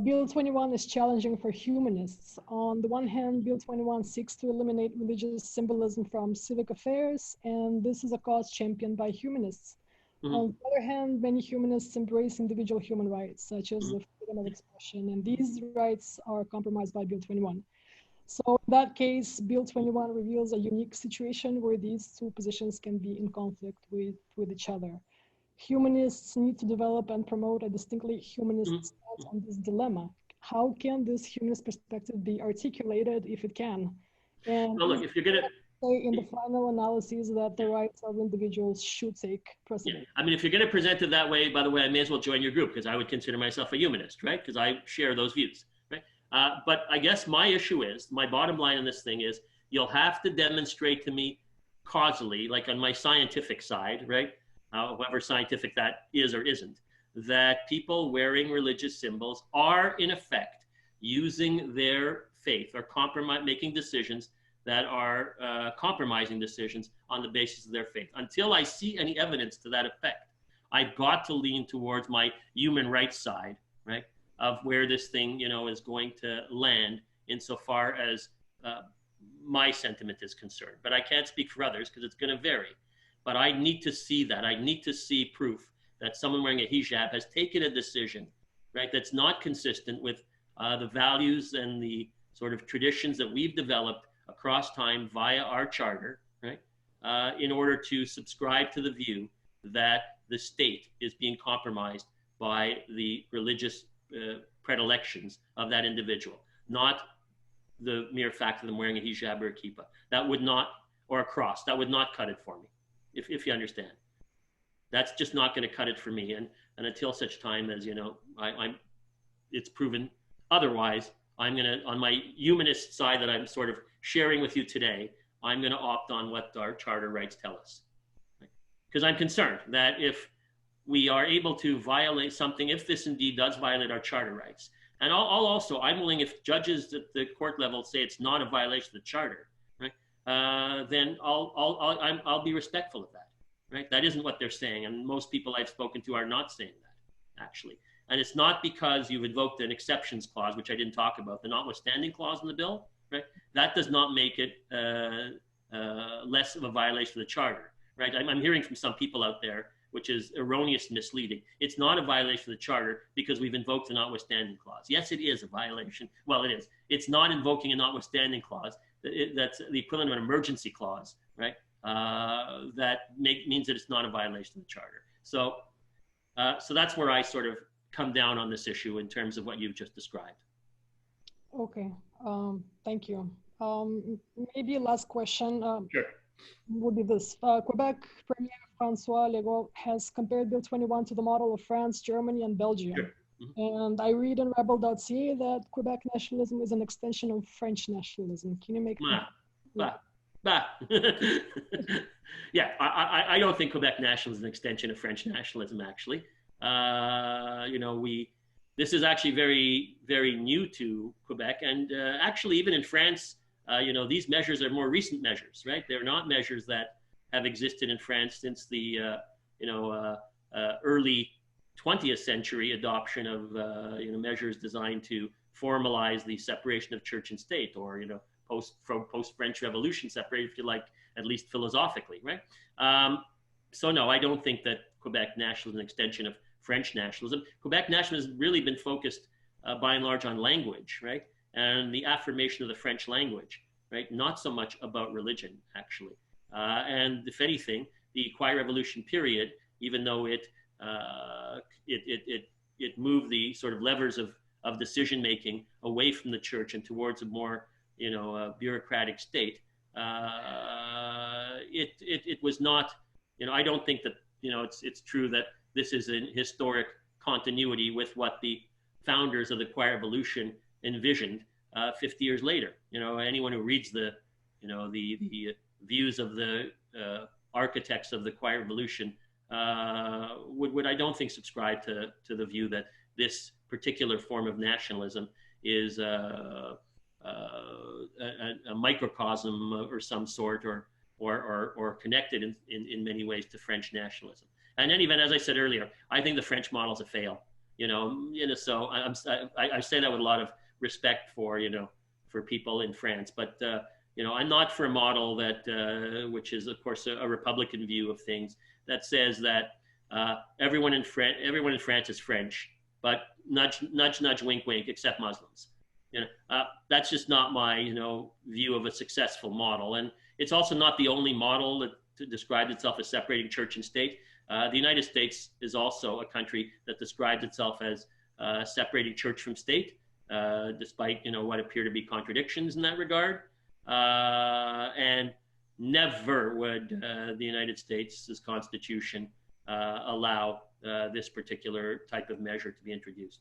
Bill 21 is challenging for humanists. On the one hand, Bill 21 seeks to eliminate religious symbolism from civic affairs, and this is a cause championed by humanists. Mm-hmm. On the other hand, many humanists embrace individual human rights, such as the freedom of expression, and these rights are compromised by Bill 21. So in that case, Bill 21 reveals a unique situation where these two positions can be in conflict with each other. Humanists need to develop and promote a distinctly humanist stance on this dilemma. How can this humanist perspective be articulated, if it can? And well, look, if you're going to say in the final analysis that the rights of individuals should take precedence. Yeah. I mean, if you're going to present it that way, by the way, I may as well join your group, because I would consider myself a humanist, right? Because I share those views, right? But I guess my issue is, my bottom line on this thing is, you'll have to demonstrate to me causally, like on my scientific side, right? However scientific that is or isn't, that people wearing religious symbols are in effect using their faith or making decisions that are compromising decisions on the basis of their faith. Until I see any evidence to that effect, I've got to lean towards my human rights side, right, of where this thing, is going to land insofar as my sentiment is concerned. But I can't speak for others because it's going to vary. But I need to see that. I need to see proof that someone wearing a hijab has taken a decision, right, that's not consistent with the values and the sort of traditions that we've developed across time via our charter, right, in order to subscribe to the view that the state is being compromised by the religious predilections of that individual, not the mere fact of them wearing a hijab or a kippah. That would not, or a cross, that would not cut it for me, if you understand. That's just not going to cut it for me. And until such time as, it's proven otherwise, I'm going to, on my humanist side that I'm sort of sharing with you today, I'm going to opt on what our charter rights tell us. Because I'm concerned that if we are able to violate something, if this indeed does violate our charter rights, and I'm willing, if judges at the court level say it's not a violation of the charter, right, then I'll be respectful of that, right? That isn't what they're saying, and most people I've spoken to are not saying that, actually. And it's not because you've invoked an exceptions clause, which I didn't talk about, the notwithstanding clause in the bill, right? That does not make it less of a violation of the charter, right? I'm hearing from some people out there, which is erroneous and misleading. It's not a violation of the charter because we've invoked the notwithstanding clause. Yes, it is a violation. Well, it is. It's not invoking a notwithstanding clause. That's the equivalent of an emergency clause, right? That means that it's not a violation of the charter. So that's where I sort of come down on this issue in terms of what you've just described. Okay, thank you. Maybe last question. Sure. Would be this. Quebec Premier François Legault has compared Bill 21 to the model of France, Germany, and Belgium. Sure. Mm-hmm. And I read in rebel.ca that Quebec nationalism is an extension of French nationalism. Can you make Yeah, I don't think Quebec nationalism is an extension of French nationalism, actually. This is actually very, very new to Quebec. And actually, even in France, these measures are more recent measures, right? They're not measures that have existed in France since the, early 20th century adoption of, measures designed to formalize the separation of church and state, or, post-French Revolution separate, if you like, at least philosophically, right? So no, I don't think that Quebec nationalism is an extension of French nationalism. Quebec nationalism has really been focused by and large on language, right? And the affirmation of the French language, right? Not so much about religion, actually. And if anything, the Quiet Revolution period, even though it moved the sort of levers of decision making away from the church and towards a more bureaucratic state, it was not. I don't think that it's true that this is in historic continuity with what the founders of the Quiet Revolution envisioned 50 years later. Anyone who reads the views of the architects of the Quiet Revolution would I don't think subscribe to the view that this particular form of nationalism is a microcosm or some sort, or connected in many ways to French nationalism. And in any event, as I said earlier, I think the French model is a fail. So I say that with a lot of respect for people in France, but I'm not for a model that which is of course a Republican view of things, that says that everyone in France is French, but nudge nudge wink wink except Muslims. That's just not my view of a successful model, and it's also not the only model that describes itself as separating church and state. The United States is also a country that describes itself as separating church from state, despite what appear to be contradictions in that regard. And never would the United States' Constitution allow this particular type of measure to be introduced.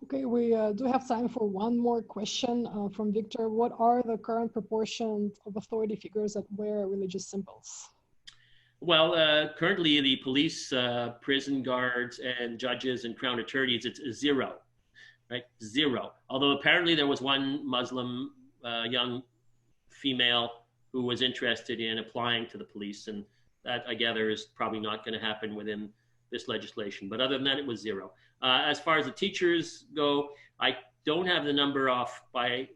Okay, we do have time for one more question from Victor. What are the current proportions of authority figures that wear religious symbols? Well, currently the police, prison guards, and judges and crown attorneys, it's zero, right? Zero. Although apparently there was one Muslim young female who was interested in applying to the police, and that I gather is probably not going to happen within this legislation. But other than that, it was zero. As far as the teachers go, I don't have the number offhand.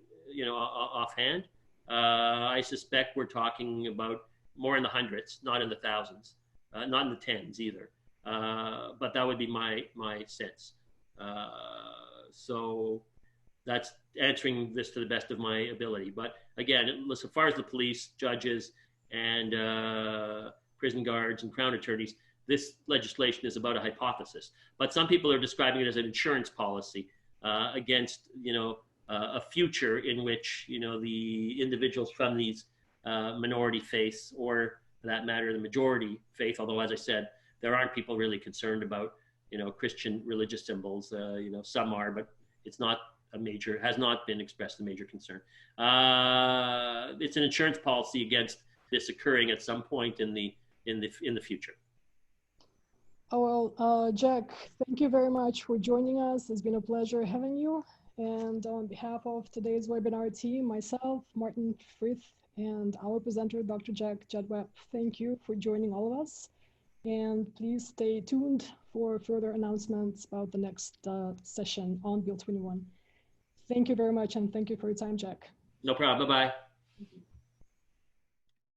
I suspect we're talking about more in the hundreds, not in the thousands, not in the tens either. But that would be my sense. So that's answering this to the best of my ability. But again, as far as the police, judges, and prison guards and crown attorneys, this legislation is about a hypothesis. But some people are describing it as an insurance policy against, a future in which, the individuals from these minority faiths, or for that matter, the majority faith, although, as I said, there aren't people really concerned about, Christian religious symbols. Some are, but it's not has not been expressed a major concern. It's an insurance policy against this occurring at some point in the future. Oh, well, Jack, thank you very much for joining us. It's been a pleasure having you. And on behalf of today's webinar team, myself, Martin Frith, and our presenter, Dr. Jack Jedwab, thank you for joining all of us. And please stay tuned for further announcements about the next session on Bill 21. Thank you very much, and thank you for your time, Jack. No problem. Bye-bye.